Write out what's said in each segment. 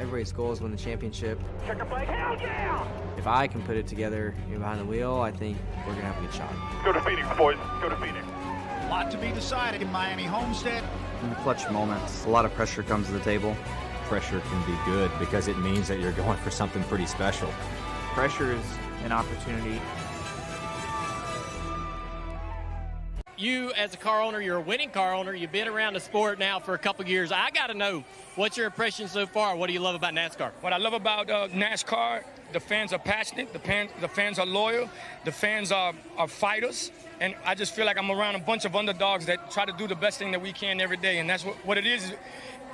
Everybody's goal is win the championship. Checker flag, hell yeah! If I can put it together behind the wheel, I think we're going to have a good shot. Go to Phoenix, boys. Go to Phoenix. A lot to be decided in Miami Homestead. In the clutch moments, a lot of pressure comes to the table. Pressure can be good because it means that you're going for something pretty special. Pressure is an opportunity. You, as a car owner, you're a winning car owner. You've been around the sport now for a couple years. I got to know, what's your impression so far? What do you love about NASCAR? What I love about NASCAR, the fans are passionate, the fans are loyal, the fans are fighters, and I just feel like I'm around a bunch of underdogs that try to do the best thing that we can every day, and that's what it is.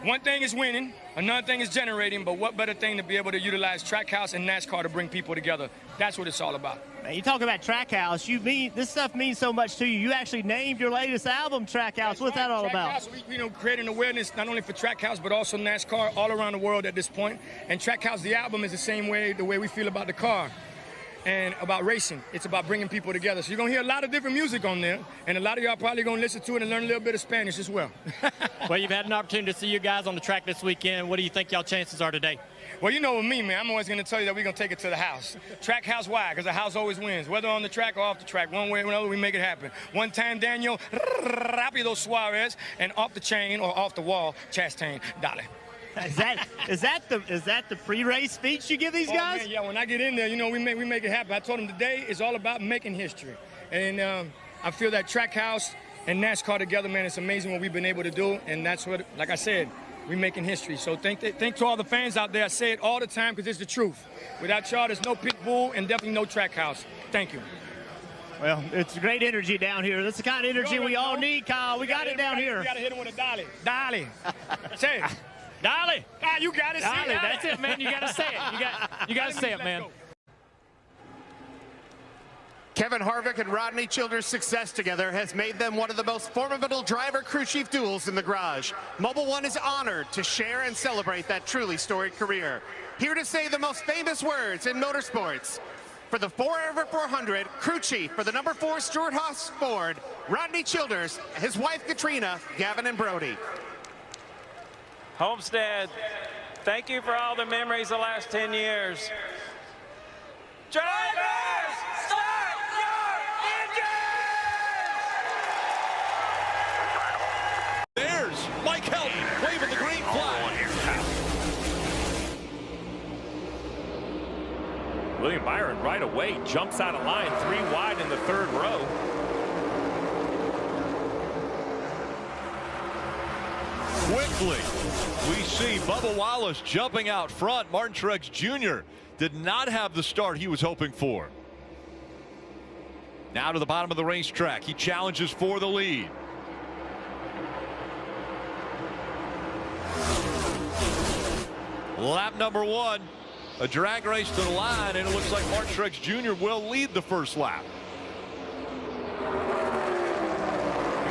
One thing is winning, another thing is generating, but what better thing to be able to utilize Trackhouse and NASCAR to bring people together? That's what it's all about. Man, you talk about Trackhouse, this stuff means so much to you. You actually named your latest album Trackhouse. What's that all about? Creating awareness not only for Trackhouse, but also NASCAR all around the world at this point. And Trackhouse, the album, is the way we feel about the car and about racing. It's about bringing people together. So you're going to hear a lot of different music on there, and a lot of y'all probably going to listen to it and learn a little bit of Spanish as well. Well, you've had an opportunity to see you guys on the track this weekend. What do you think y'all chances are today? Well, you know with me, man, I'm always going to tell you that we're going to take it to the house. Track house, why? Because the house always wins. Whether on the track or off the track, one way or another, we make it happen. One time, Daniel Rapido Suarez, and off the chain or off the wall, Chastain, Dale. Is that the pre-race speech you give these guys? Man, yeah, when I get in there, you know, we make it happen. I told them today is all about making history. And I feel that Trackhouse and NASCAR together, man, it's amazing what we've been able to do. And that's what, like I said, we're making history. So thank to all the fans out there. I say it all the time because it's the truth. Without y'all, there's no pit bull and definitely no Trackhouse. Thank you. Well, it's great energy down here. That's the kind of energy we all need, Kyle. We got it down here. You got to hit him with a dolly. Dolly. Say it. Dolly. Ah, you got it. Dolly. That's it, man. You got to say it. You got to say it, man. Kevin Harvick and Rodney Childers' success together has made them one of the most formidable driver-crew chief duels in the garage. Mobil 1 is honored to share and celebrate that truly storied career. Here to say the most famous words in motorsports. For the Forever 400, crew chief for the number 4 Stewart Haas Ford, Rodney Childers, his wife Katrina, Gavin, and Brody. Homestead, thank you for all the memories the last 10 years. Drivers, start your engines! There's Mike Helton waving the green flag. William Byron right away jumps out of line, 3 wide in the 3rd row. Quickly, we see Bubba Wallace jumping out front. Martin Truex Jr. did not have the start he was hoping for. Now to the bottom of the racetrack. He challenges for the lead. Lap number 1, a drag race to the line, and it looks like Martin Truex Jr. will lead the first lap.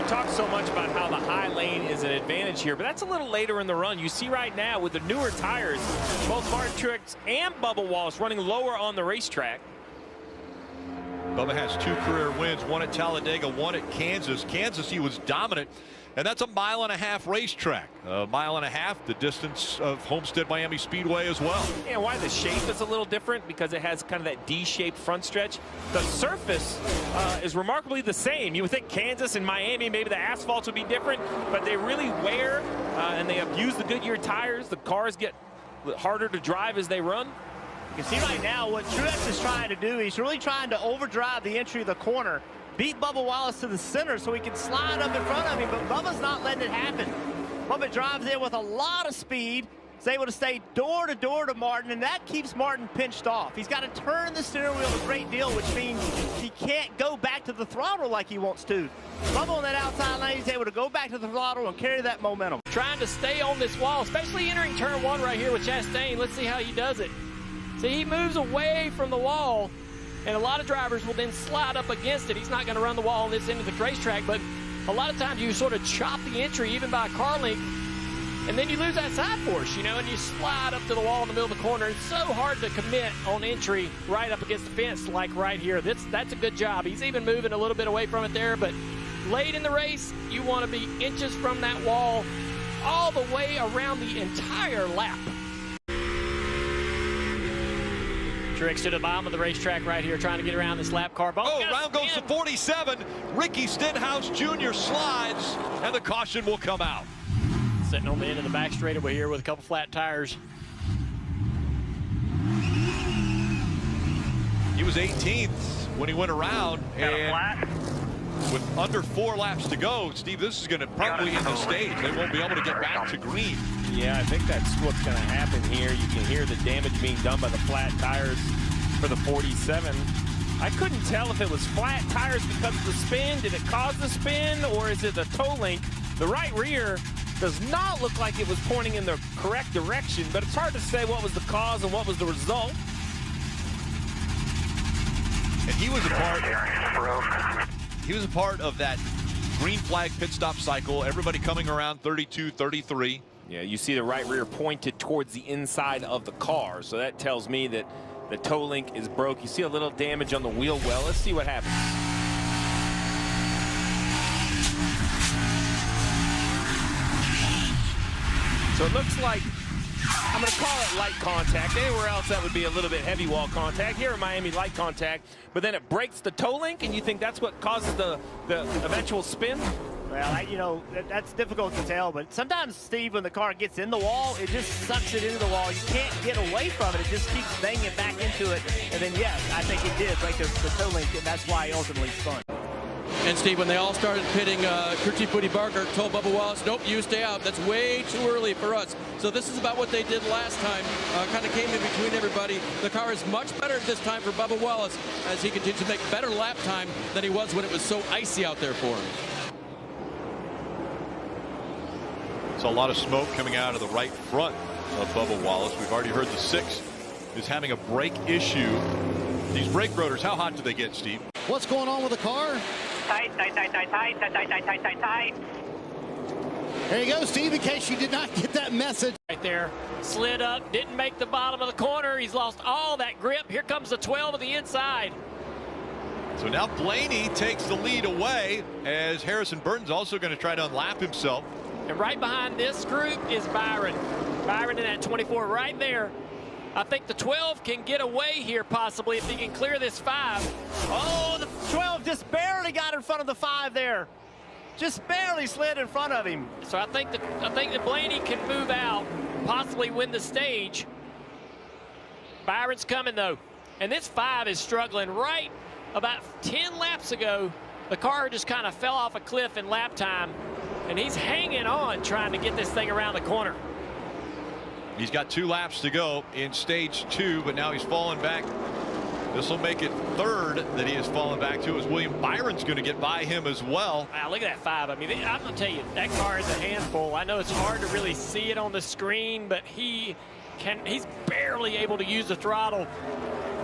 Talk so much about how the high lane is an advantage here, but that's a little later in the run. You see right now with the newer tires, both Martin Truex and Bubba Wallace running lower on the racetrack. Bubba has 2 career wins, one at Talladega, one at Kansas. Kansas, he was dominant, and that's a 1.5 mile racetrack. 1.5 mile, the distance of Homestead Miami Speedway as well. Yeah, why the shape is a little different, because it has kind of that D-shaped front stretch. The surface is remarkably the same. You would think Kansas and Miami, maybe the asphalts would be different, but they really wear and they abuse the Goodyear tires. The cars get harder to drive as they run. You can see right now what Truex is trying to do. He's really trying to overdrive the entry of the corner, beat Bubba Wallace to the center so he can slide up in front of him, but Bubba's not letting it happen. Bubba drives in with a lot of speed. He's able to stay door to door to Martin, and that keeps Martin pinched off. He's got to turn the steering wheel a great deal, which means he can't go back to the throttle like he wants to. Bubba on that outside lane, he's able to go back to the throttle and carry that momentum. Trying to stay on this wall, especially entering turn 1 right here with Chastain. Let's see how he does it. See, he moves away from the wall, and a lot of drivers will then slide up against it. He's not going to run the wall on this end of the racetrack, but a lot of times you sort of chop the entry even by a car length, and then you lose that side force, you know, and you slide up to the wall in the middle of the corner. It's so hard to commit on entry right up against the fence like right here. That's a good job. He's even moving a little bit away from it there, but late in the race, you want to be inches from that wall all the way around the entire lap. Truex to the bottom of the racetrack right here, trying to get around this lap car. Oh, round goes to 47. Ricky Stenhouse Jr. slides, and the caution will come out. Sitting on the end of the back straightaway here with a couple flat tires. He was 18th when he went around, and with under 4 laps to go, Steve, this is going to probably end the stage. They won't be able to get back to green. Yeah, I think that's what's going to happen here. You can hear the damage being done by the flat tires for the 47. I couldn't tell if it was flat tires because of the spin. Did it cause the spin, or is it the toe link? The right rear does not look like it was pointing in the correct direction, but it's hard to say what was the cause and what was the result. And he was a part of that green flag pit stop cycle. Everybody coming around 32, 33. Yeah, you see the right rear pointed towards the inside of the car, so that tells me that the toe link is broke. You see a little damage on the wheel well. Let's see what happens. So it looks like, I'm going to call it light contact. Anywhere else that would be a little bit heavy wall contact. Here in Miami, light contact, but then it breaks the toe link, and you think that's what causes the eventual spin? Well, you know, that's difficult to tell, but sometimes, Steve, when the car gets in the wall, it just sucks it into the wall. You can't get away from it. It just keeps banging back into it. And then, yes, I think it did break the toe link, and that's why he ultimately spun. And, Steve, when they all started pitting, crew chief Woody Barker told Bubba Wallace, nope, you stay out. That's way too early for us. So this is about what they did last time. Kind of came in between everybody. The car is much better this time for Bubba Wallace as he continues to make better lap time than he was when it was so icy out there for him. So a lot of smoke coming out of the right front of Bubba Wallace. We've already heard the 6 is having a brake issue. These brake rotors, how hot do they get, Steve? What's going on with the car? Tight, tight, tight, tight, tight, tight, tight, tight, tight, tight. There you go, Steve, in case you did not get that message. Right there, slid up, didn't make the bottom of the corner. He's lost all that grip. Here comes the 12 of the inside. So now Blaney takes the lead away as Harrison Burton's also going to try to unlap himself. And right behind this group is Byron. Byron in that 24 right there. I think the 12 can get away here possibly if he can clear this 5. Oh, the 12 just barely got in front of the 5 there. Just barely slid in front of him. So I think that Blaney can move out, possibly win the stage. Byron's coming though. And this 5 is struggling. Right about 10 laps ago, the car just kind of fell off a cliff in lap time. And he's hanging on trying to get this thing around the corner. He's got 2 laps to go in stage 2, but now he's falling back. This will make it 3rd that he has fallen back to, as William Byron's going to get by him as well. Wow, look at that 5. I mean, I'm going to tell you, that car is a handful. I know it's hard to really see it on the screen, but he's barely able to use the throttle,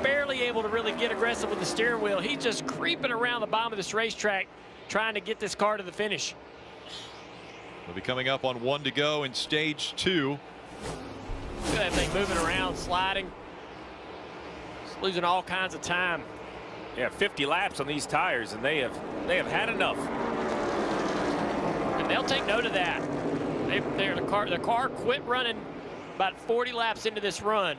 barely able to really get aggressive with the steering wheel. He's just creeping around the bottom of this racetrack trying to get this car to the finish. We'll be coming up on 1 to go in stage 2. Look at that thing moving around, sliding. It's losing all kinds of time. Yeah, 50 laps on these tires, and they have had enough. And they'll take note of that. The car quit running about 40 laps into this run.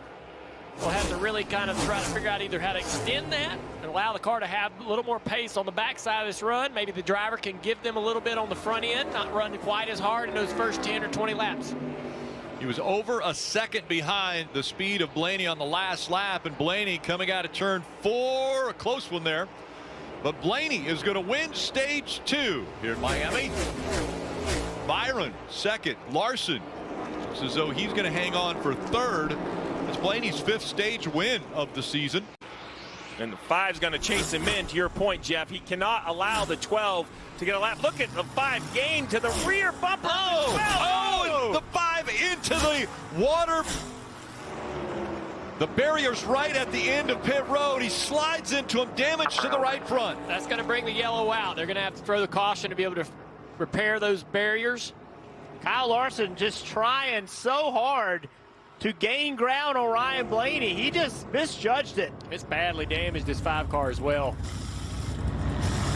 We'll have to really kind of try to figure out either how to extend that and allow the car to have a little more pace on the backside of this run. Maybe the driver can give them a little bit on the front end, not run quite as hard in those first 10 or 20 laps. He was over a second behind the speed of Blaney on the last lap, and Blaney coming out of turn 4, a close one there. But Blaney is going to win stage 2 here in Miami. Byron 2nd, Larson looks as though he's going to hang on for 3rd. It's Blaney's 5th stage win of the season. And the 5's going to chase him in, to your point, Jeff. He cannot allow the 12 to get a lap. Look at the 5 gain to the rear bumper. Oh, the 5 into the water. The barrier's right at the end of pit road. He slides into him, damage to the right front. That's going to bring the yellow out. They're going to have to throw the caution to be able to repair those barriers. Kyle Larson just trying so hard to gain ground on Ryan Blaney. He just misjudged it. It's badly damaged, this 5 car as well.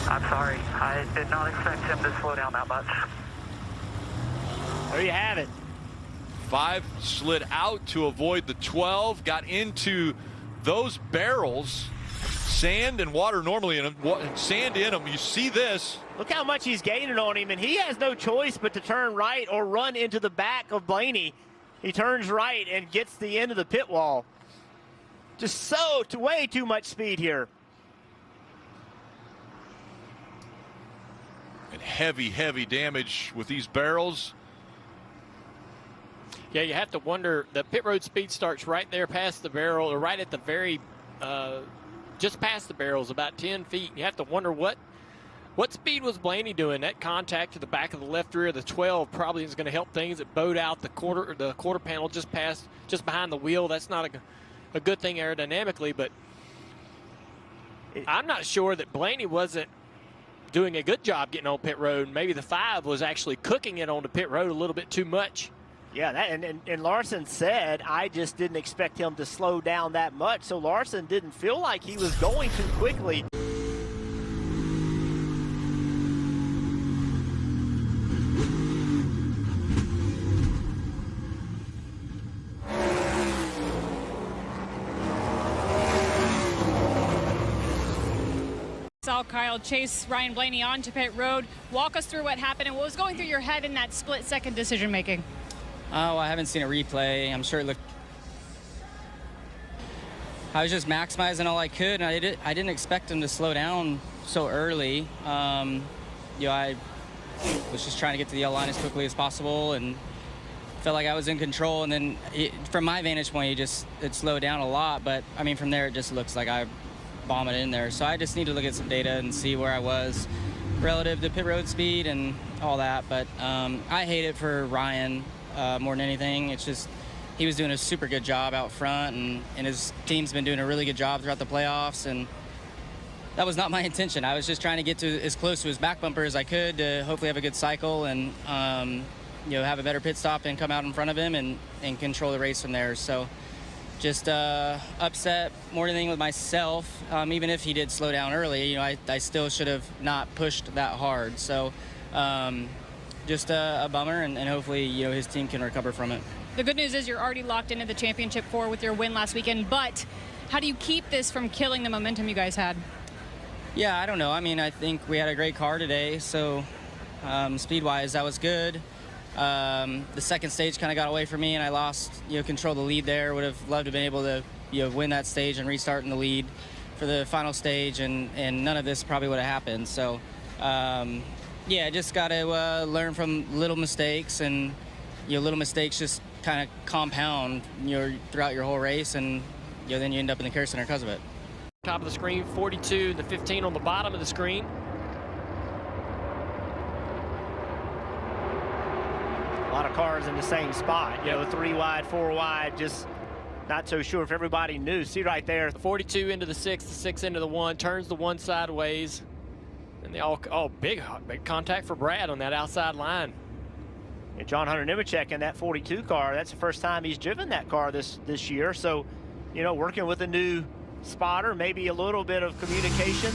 I'm sorry. I did not expect him to slow down that much. There you have it. 5 slid out to avoid the 12, got into those barrels, sand and water normally in them, sand in them, you see this. Look how much he's gaining on him, and he has no choice but to turn right or run into the back of Blaney. He turns right and gets the end of the pit wall. Just way too much speed here. And heavy damage with these barrels. Yeah, you have to wonder, the pit road speed starts right there past the barrel, or right at the very, just past the barrels, about 10 feet. You have to wonder what speed was Blaney doing? That contact to the back of the left rear of the 12 probably is going to help things. It bowed out the quarter panel just behind the wheel. That's not a good thing aerodynamically, but I'm not sure that Blaney wasn't doing a good job getting on pit road. Maybe the 5 was actually cooking it on the pit road a little bit too much. Yeah, and Larson said, I just didn't expect him to slow down that much. So Larson didn't feel like he was going too quickly. Saw Kyle chase Ryan Blaney onto pit road. Walk us through what happened and what was going through your head in that split-second decision making. Oh, I haven't seen a replay. I'm sure it looked. I was just maximizing all I could, and I didn't expect him to slow down so early. You know, I was just trying to get to the yellow line as quickly as possible, and felt like I was in control. And then, from my vantage point, it slowed down a lot. But I mean, from there, it just looks like I bombed it in there. So I just need to look at some data and see where I was relative to pit road speed and all that. But I hate it for Ryan. More than anything, it's just he was doing a super good job out front, and his team's been doing a really good job throughout the playoffs, and that was not my intention. I was just trying to get to as close to his back bumper as I could to hopefully have a good cycle and you know, have a better pit stop and come out in front of him and control the race from there. So just upset more than anything with myself. Even if he did slow down early, you know, I still should have not pushed that hard. So just a bummer, and hopefully, you know, his team can recover from it. The good news is you're already locked into the championship 4 with your win last weekend, but how do you keep this from killing the momentum you guys had? Yeah, I don't know. I mean, I think we had a great car today, so speed-wise, that was good. The second stage kind of got away from me, and I lost, you know, control of the lead there. Would have loved to have been able to, you know, win that stage and restart in the lead for the final stage, and none of this probably would have happened. So, yeah, just got to learn from little mistakes, and you know, little mistakes just kind of compound throughout your whole race, and you know, then you end up in the care center because of it. Top of the screen, 42, the 15 on the bottom of the screen. A lot of cars in the same spot, you know, 3 wide, 4 wide, just not so sure if everybody knew. See right there. The 42 into the 6, the 6 into the 1, turns the 1 sideways. And they all big contact for Brad on that outside line. And John Hunter Nemechek in that 42 car, that's the first time he's driven that car this year. So, you know, working with a new spotter, maybe a little bit of communication.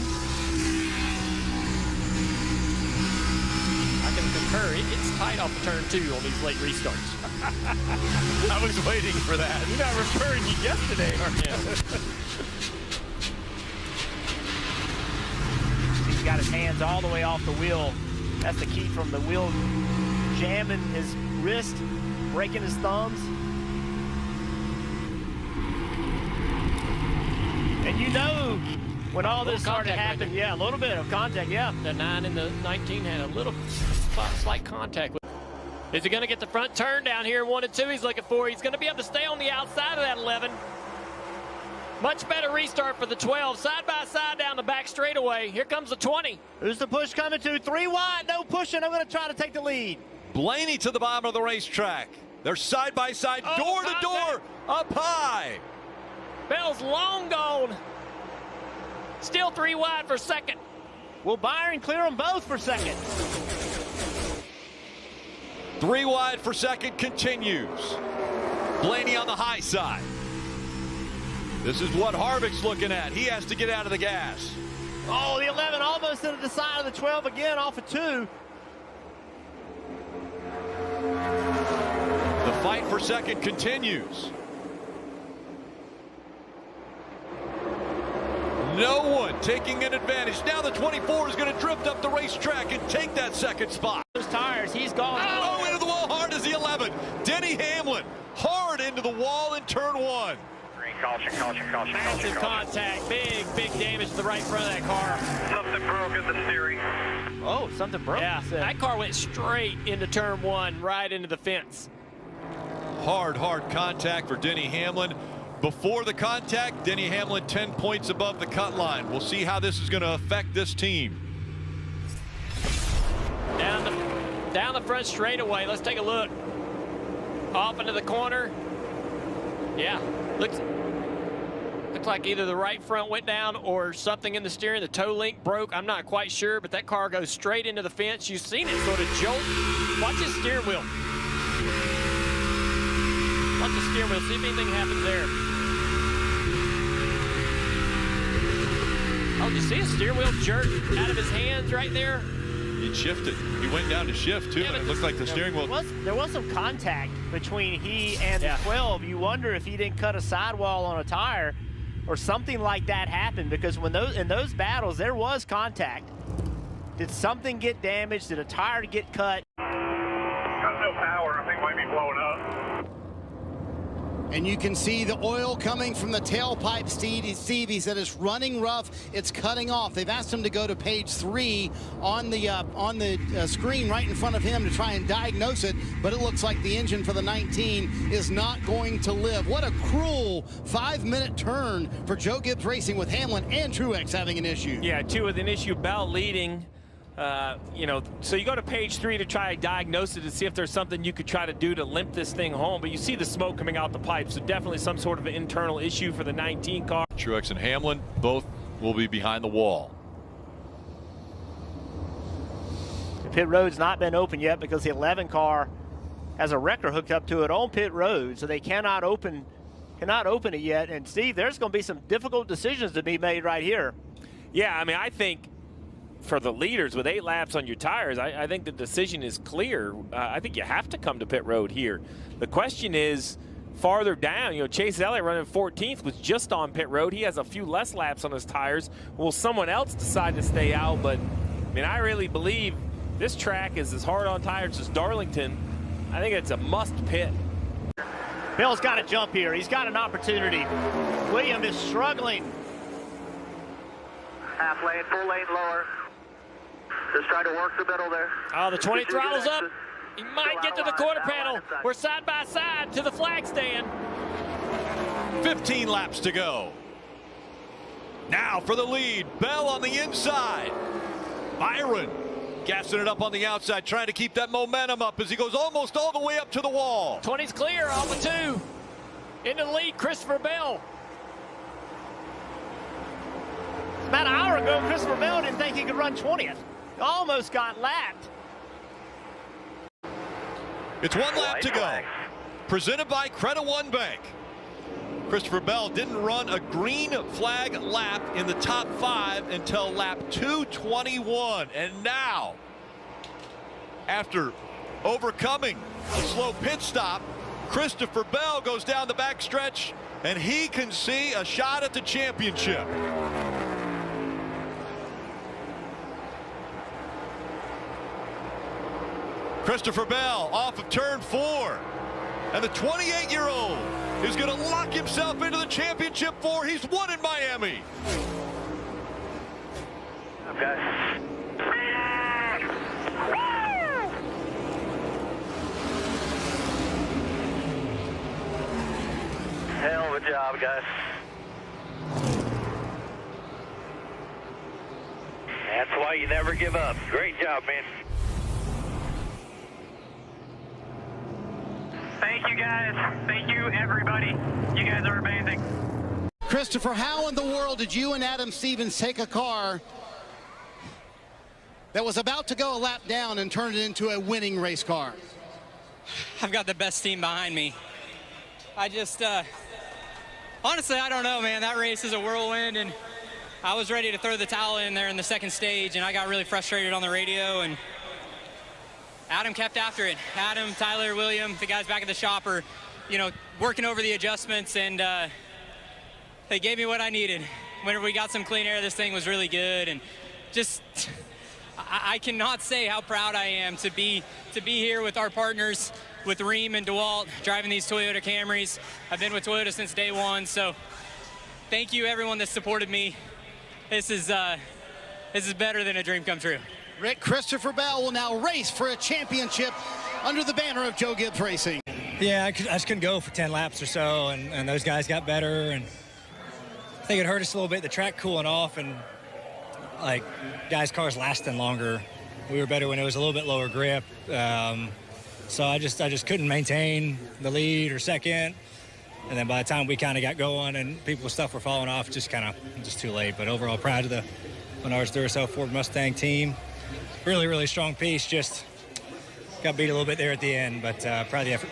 I can concur. It gets tight off of turn 2 on these late restarts. I was waiting for that. You're not referring to yesterday, aren't you? He's got his hands all the way off the wheel. That's the key, from the wheel jamming his wrist, breaking his thumbs. And you know, when all this started happening, yeah, a little bit of contact, yeah. The 9 and the 19 had a little slight contact with. Is he going to get the front turn down here in 1 and 2? He's looking for. He's going to be able to stay on the outside of that 11. Much better restart for the 12. Side by side down the back straightaway. Here comes the 20. Who's the push coming to? 3 wide, no pushing. I'm going to try to take the lead. Blaney to the bottom of the racetrack. They're side by side, door to door, up high. Bell's long gone. Still 3 wide for second. Will Byron clear them both for second? 3 wide for second continues. Blaney on the high side. This is what Harvick's looking at. He has to get out of the gas. Oh, the 11 almost into the side of the 12 again off of 2. The fight for second continues. No one taking an advantage. Now the 24 is going to drift up the racetrack and take that second spot. Those tires, he's gone. Oh, into the wall hard is the 11. Denny Hamlin hard into the wall in turn 1. Caution, caution, caution, Massive contact, big damage to the right front of that car. Something broke in the steering. Oh, something broke. Yeah, that car went straight into turn 1, right into the fence. Hard contact for Denny Hamlin. Before the contact, Denny Hamlin 10 points above the cut line. We'll see how this is going to affect this team. Down the front straightaway. Let's take a look. Off into the corner. Yeah, looks like either the right front went down or something in the steering. The toe link broke. I'm not quite sure, but that car goes straight into the fence. You've seen it sort of jolt. Watch his steering wheel. Watch the steering wheel. See if anything happens there. Oh, did you see his steering wheel jerk out of his hands right there? He shifted. He went down to shift, too, and it looked like the steering wheel. There was some contact between he and the 12. You wonder if he didn't cut a sidewall on a tire or something like that happened, because when in those battles, there was contact. Did something get damaged? Did a tire get cut? Got no power. I think might be blowing up. And you can see the oil coming from the tailpipe, Steve. He said it's running rough. It's cutting off. They've asked him to go to page 3 on the screen right in front of him to try and diagnose it. But it looks like the engine for the 19 is not going to live. What a cruel 5-minute turn for Joe Gibbs Racing with Hamlin and Truex having an issue. Yeah, 2 with an issue. Bell leading. You know, so you go to page 3 to try to diagnose it and see if there's something you could try to do to limp this thing home. But you see the smoke coming out the pipe, so definitely some sort of an internal issue for the 19 car. Truex and Hamlin both will be behind the wall. The pit road's not been open yet because the 11 car has a wrecker hooked up to it on pit road, so they cannot open it yet. And Steve, there's going to be some difficult decisions to be made right here. Yeah, I mean, I think for the leaders with 8 laps on your tires, I think the decision is clear. I think you have to come to pit road here. The question is farther down. You know, Chase Elliott running 14th was just on pit road. He has a few less laps on his tires. Will someone else decide to stay out? But, I mean, I really believe this track is as hard on tires as Darlington. I think it's a must pit. Bell's got to jump here. He's got an opportunity. William is struggling. Half lane, full lane lower. Just try to work the middle there. Oh, the 20 throttles up. He might get to the quarter panel. We're side by side to the flag stand. 15 laps to go. Now for the lead. Bell on the inside. Byron gassing it up on the outside, trying to keep that momentum up as he goes almost all the way up to the wall. 20's clear off of 2. Into the lead, Christopher Bell. About an hour ago, Christopher Bell didn't think he could run 20th. Almost got lapped. It's 1 lap to go. Presented by Credit One Bank. Christopher Bell didn't run a green flag lap in the top 5 until lap 221. And now, after overcoming a slow pit stop, Christopher Bell goes down the backstretch and he can see a shot at the championship. Christopher Bell off of turn 4. And the 28-year-old is going to lock himself into the championship 4. He's won in Miami. Okay. Hell of a job, guys. That's why you never give up. Great job, man. Thank you, guys. Thank you, everybody. You guys are amazing. Christopher, how in the world did you and Adam Stevens take a car that was about to go a lap down and turn it into a winning race car? I've got the best team behind me. I just, honestly, I don't know, man. That race is a whirlwind, and I was ready to throw the towel in there in the second stage, and I got really frustrated on the radio, and Adam kept after it. Adam, Tyler, William, the guys back at the shop are, you know, working over the adjustments, and they gave me what I needed. whenever we got some clean air, this thing was really good. And just, I cannot say how proud I am to be here with our partners, with Ream and DeWalt, driving these Toyota Camrys. I've been with Toyota since day one, so thank you everyone that supported me. This is better than a dream come true. Rick, Christopher Bell will now race for a championship under the banner of Joe Gibbs Racing. Yeah, I just couldn't go for 10 laps or so, and those guys got better, and I think it hurt us a little bit, the track cooling off, and like guys' cars lasting longer. We were better when it was a little bit lower grip, so I just couldn't maintain the lead or second, and then by the time we kind of got going and people's stuff were falling off, just too late. But overall, proud of the Menards Duracell Ford Mustang team. Really, really strong piece. Just got beat a little bit there at the end, but proud of the effort.